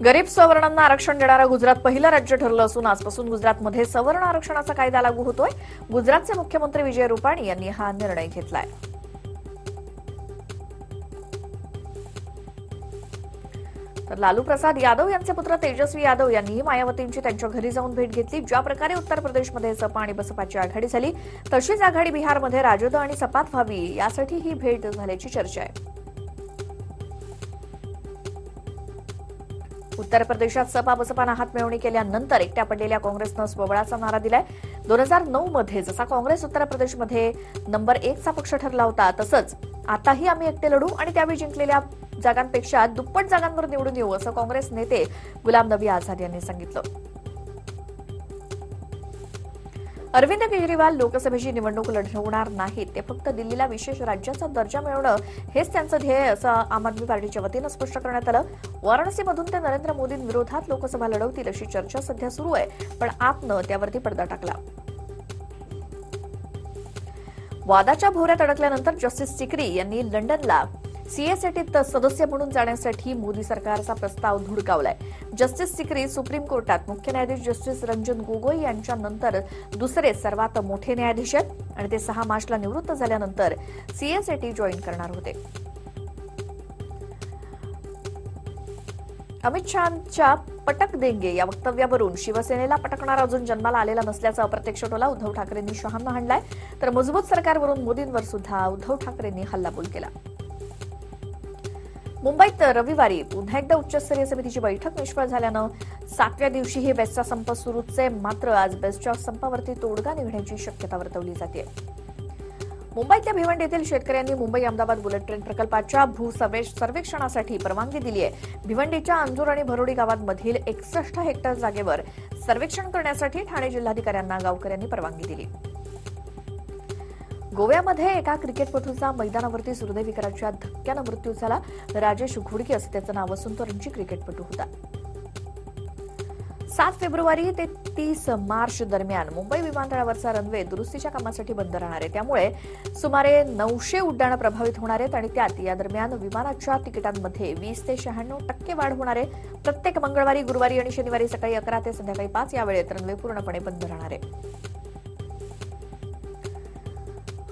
गरीब सवर्णांना आरक्षण देणारं गुजरात पहिलं राज्य ठरलं असून आजपासून गुजरातमध्ये सवर्ण आरक्षणाचा कायदा लागू होतोय. गुजरातचे मुख्यमंत्री विजय रुपाणी यांनी हा निर्णय घेतलाय. तर लालू प्रसाद यादव यांचे पुत्र तेजस्वी यादव यांनीही मायावतींची त्यांच्या घरी जाऊन भेट घेतली. ज्या प्रकारे उत्तर प्रदेशमध्ये सपा आणि बसपाची आघाडी झाली तशीच आघाडी बिहारमध्ये राजद आणि सपात व्हावी यासाठी ही भेट झाल्याची चर्चा आहे. उत्तर प्रदेशात सपा बसपानं हात मिळवणी केल्यानंतर एकट्या पडलेल्या काँग्रेसनं स्वबळाचा नारा दिलाय. 2009 मध्ये जसा काँग्रेस उत्तर प्रदेशमध्ये नंबर 1 चा पक्ष ठरला होता तसंच आताही आम्ही एकटे लढू आणि त्यावेळी जिंकलेल्या जागांपेक्षा दुप्पट जागांवर निवडून येऊ असं काँग्रेस नेते गुलाम नबी आझाद यांनी सांगितलं. अरविंद केजरीवाल लोकसभेची निवडणूक लढवणार नाहीत. ते फक्त दिल्लीला विशेष राज्याचा दर्जा मिळवणं हेच त्यांचं ध्येय असं आम आदमी पार्टीच्या वतीनं स्पष्ट करण्यात आलं. वाराणसीमधून ते नरेंद्र मोदींविरोधात लोकसभा लढवतील अशी चर्चा सध्या सुरू आहे, पण आपनं त्यावरती पडदा टाकला. वादाच्या भोवऱ्यात अडकल्यानंतर जस्टिस सिकरी यांनी लंडनला सीएसएटीत सदस्य म्हणून जाण्यासाठी मोदी सरकारचा प्रस्ताव धुडकावलाय. जस्टिस सिकरी सुप्रीम कोर्टात मुख्य न्यायाधीश जस्टिस रंजन गोगोई यांच्यानंतर दुसरे सर्वात मोठे न्यायाधीश आहेत आणि ते 6 मार्चला निवृत्त झाल्यानंतर सीएसएटी जॉईन करणार होते. अमित शहांच्या पटक देंगे या वक्तव्यावरून शिवसेनेला पटकणार अजून जन्माला आलेला नसल्याचा अप्रत्यक्ष टोला उद्धव ठाकरेंनी शहांना हाणलाय. तर मजबूत सरकारवरून मोदींवर सुद्धा उद्धव ठाकरेंनी हल्लाबोल केला. मुंबईत रविवारी पुन्हा एकदा उच्चस्तरीय समितीची बैठक निष्फळ झाल्यानं 7व्या दिवशीही बेस्टचा संप सुरूच आहे. मात्र आज बेस्टच्या संपावरती तोडगा निघण्याची शक्यता वर्तवली जाते. मुंबईतल्या भिवंडी येथील शेतकऱ्यांनी मुंबई अहमदाबाद बुलेट ट्रेन प्रकल्पाच्या सर्वेक्षणासाठी परवानगी दिली आहे. भिवंडीच्या अंजूर आणि भरोडी गावांमधील 61 हेक्टर जागेवर सर्वेक्षण करण्यासाठी ठाणे जिल्हाधिकाऱ्यांना गावकऱ्यांनी परवानगी दिली. गोव्यामध्ये एका क्रिकेटपटूचा मैदानावरती हृदयविकाराच्या धक्क्यानं मृत्यू झाला. राजेश घोडके असं त्याचं नाव असून तो रणजी क्रिकेटपटू होता. 7 फेब्रुवारी ते 30 मार्च दरम्यान मुंबई विमानतळावरचा रनवे दुरुस्तीच्या कामासाठी बंद राहणार आहे. त्यामुळे सुमारे 900 उड्डाणं प्रभावित होणार आहेत आणि त्यात या दरम्यान विमानाच्या तिकिटांमध्ये 20 ते 96% वाढ होणार आहे. प्रत्येक मंगळवारी, गुरुवारी आणि शनिवारी सकाळी 11 ते संध्याकाळी 5 या वेळेत रनवे पूर्णपणे बंद राहणार आहे.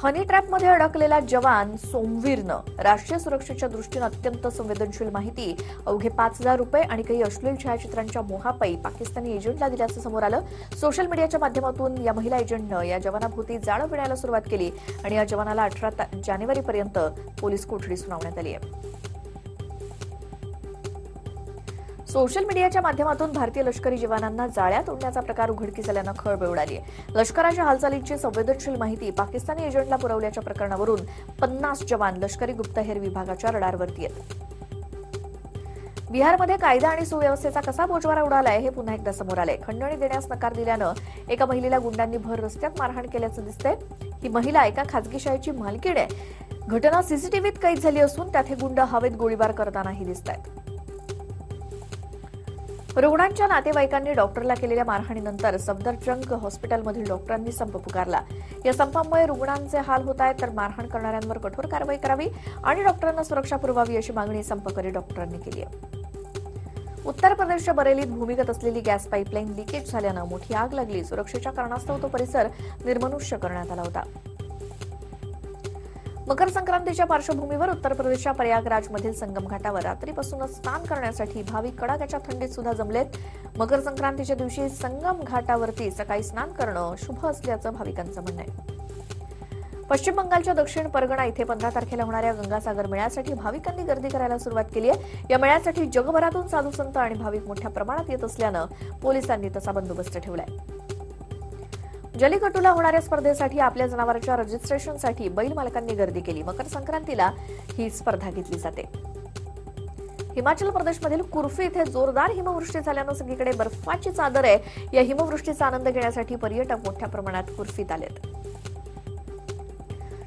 हनी ट्रॅपमध्ये अडकलेला जवान सोमवीरनं राष्ट्रीय सुरक्षेच्या दृष्टीनं अत्यंत संवेदनशील माहिती अवघे 5,000 रुपये आणि काही अश्लील छायाचित्रांच्या मोहापायी पाकिस्तानी एजंटला दिल्याचं समोर आलं. सोशल मीडियाच्या माध्यमातून या महिला एजंटनं या जवानाभोवती जाळं विणायला सुरुवात केली आणि या जवानाला 18 जानेवारीपर्यंत पोलीस कोठडी सुनावण्यात आली आहे. सोशल मीडियाच्या माध्यमातून भारतीय लष्करी जवानांना जाळ्यात ओढण्याचा प्रकार उघडकीस आल्यानं खळबळ उडाली आहे. लष्कराच्या हालचालींची संवेदनशील माहिती पाकिस्तानी एजंटला पुरवल्याच्या प्रकरणावरून 50 जवान लष्करी गुप्तहेर विभागाच्या रडारवरती आहेत. बिहारमध्ये कायदा आणि सुव्यवस्थेचा कसा बोजवारा उडालाय हे पुन्हा एकदा समोर आलंय. खंडणी देण्यास नकार दिल्यानं एका महिलेला गुंडांनी भर रस्त्यात मारहाण केल्याचं दिसतंय. ही महिला एका खासगी शाळेची मालकीण आहे. घटना सीसीटीव्हीत कैद झाली असून त्यात हे गुंड हवेत गोळीबार करतानाही दिसत आहेत. रुग्णांच्या नातेवाईकांनी डॉक्टरला केलेल्या मारहाणीनंतर सफदरजंग हॉस्पिटलमधील डॉक्टरांनी संप पुकारला. या संपामुळे रुग्णांचे हाल होत आहेत, तर मारहाण करणाऱ्यांवर कठोर कारवाई करावी आणि डॉक्टरांना सुरक्षा पुरवावी अशी मागणी संपकरी डॉक्टरांनी केली आहे. उत्तर प्रदेशच्या बरेलीत भूमिगत असलेली गॅस पाईपलाईन लिकेज झाल्यानं मोठी आग लागली. सुरक्षेच्या कारणास्तव तो परिसर निर्मनुष्य करण्यात आला होता. मकर संक्रांतीच्या पार्श्वभूमीवर उत्तर प्रदेशच्या प्रयागराजमधील संगम घाटावर रात्रीपासूनच स्नान करण्यासाठी भाविक कडाक्याच्या थंडीत सुद्धा जमलेत. मकर संक्रांतीच्या दिवशी संगम घाटावरती सकाळी स्नान करणं शुभ असल्याचं भाविकांचं म्हणणं आहे. पश्चिम बंगालच्या दक्षिण परगणा इथे 15 तारखेला होणाऱ्या गंगासागर मेळ्यासाठी भाविकांनी गर्दी करायला सुरुवात केली आहे. या मेळ्यासाठी जगभरातून साधू संत आणि भाविक मोठ्या प्रमाणात येत असल्यानं पोलिसांनी तसा बंदोबस्त ठेवलाय. जलीकट्टूला होणाऱ्या स्पर्धेसाठी आपल्या जनावरांच्या रजिस्ट्रेशनसाठी बैल मालकांनी गर्दी केली. मकर संक्रांतीला ही स्पर्धा घेतली जाते. हिमाचल प्रदेशमधील कुर्फी इथे जोरदार हिमवृष्टी झाल्यानं सगळीकडे बर्फाची चादर आहे. या हिमवृष्टीचा आनंद घेण्यासाठी पर्यटक मोठ्या प्रमाणात कुर्फीत आलेत.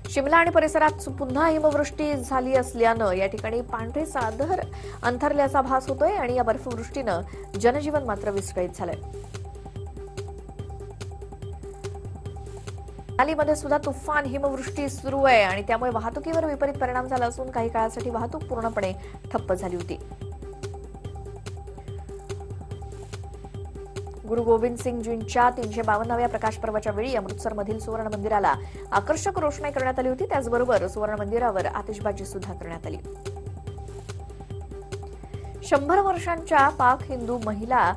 शिमला आणि परिसरात पुन्हा हिमवृष्टी झाली असल्यानं या ठिकाणी पांढरी चादर अंथरल्याचा भास होतोय आणि या बर्फवृष्टीनं जनजीवन मात्र विस्कळीत झालंय. मनालीमध्ये सुद्धा तुफान हिमवृष्टी सुरू आहे आणि त्यामुळे वाहतुकीवर विपरीत परिणाम झाला असून काही काळासाठी वाहतूक पूर्णपणे ठप्प झाली होती. गुरु गोविंद सिंगजींच्या 352व्या प्रकाश पर्वाच्या वेळी अमृतसरमधील सुवर्ण मंदिराला आकर्षक रोषणाई करण्यात आली होती. त्याचबरोबर सुवर्ण मंदिरावर आतिषबाजी सुद्धा करण्यात आली. 100 वर्षांच्या पाक हिंदू महिला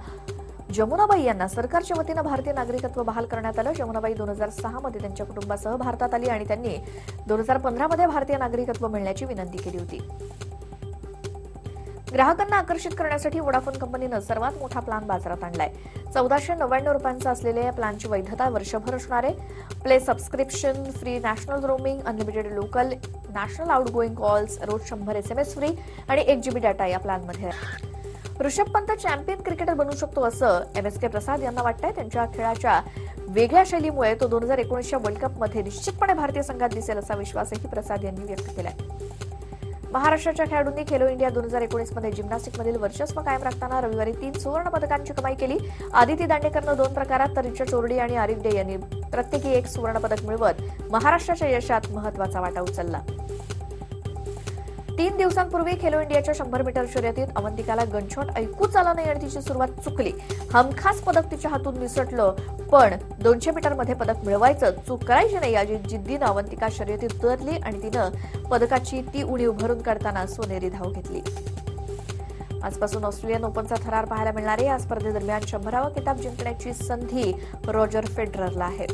जमुनाबाई यांना सरकारच्या वतीनं भारतीय नागरिकत्व बहाल करण्यात आलं. जमुनाबाई 2006 मध्ये त्यांच्या कुटुंबासह भारतात आली आणि त्यांनी 2015 मध्ये भारतीय नागरिकत्व मिळण्याची विनंती केली होती. ग्राहकांना आकर्षित करण्यासाठी वोडाफोन कंपनीनं सर्वात मोठा प्लान बाजारात आणलाय. 1499 रुपयांचा असलेल्या या प्लॅनची वैधता वर्षभर असणार आहे. Play subscription, free national roaming, unlimited local, national outgoing calls, रोज 100 SMS फ्री आणि 1 GB डाटा या प्लॅनमध्ये आहे. ऋषभ पंत चॅम्पियन क्रिकेटर बनू शकतो असं MSK प्रसाद यांना वाटतंय. त्यांच्या खेळाच्या वेगळ्या शैलीमुळे तो 2019च्या वर्ल्ड कपमध्ये निश्चितपणे भारतीय संघात दिसेल असा विश्वासही प्रसाद यांनी व्यक्त केलाय. महाराष्ट्राच्या खेळाडूंनी खेलो इंडिया 2019 मध्ये जिम्नॅस्टिकमधील वर्चस्व कायम राखताना रविवारी 3 सुवर्ण पदकांची कमाई केली. आदिती दांडेकरनं 2 प्रकारात तर रिचा चोरडी आणि आरिफ डे यांनी प्रत्येकी 1 सुवर्ण पदक मिळवत महाराष्ट्राच्या यशात महत्वाचा वाटा उचलला. 3 दिवसांपूर्वी खेलो इंडियाच्या 100 मीटर शर्यतीत अवंतिकाला गनशॉट ऐकूच आला नाही आणि तिची सुरुवात चुकली. हमखास पदक तिच्या हातून निसटलं, पण 200 मीटरमध्ये पदक मिळवायचं, चूक करायची नाही या जिद्दीनं अवंतिका शर्यतीत उतरली आणि तिनं पदकाची ती उणीव भरून काढताना सोनेरी धाव घेतली. आजपासून ऑस्ट्रेलियन ओपनचा थरार पाहायला मिळणार आहे. या स्पर्धेदरम्यान 100वा किताब जिंकण्याची संधी रॉजर फेडररला आहे.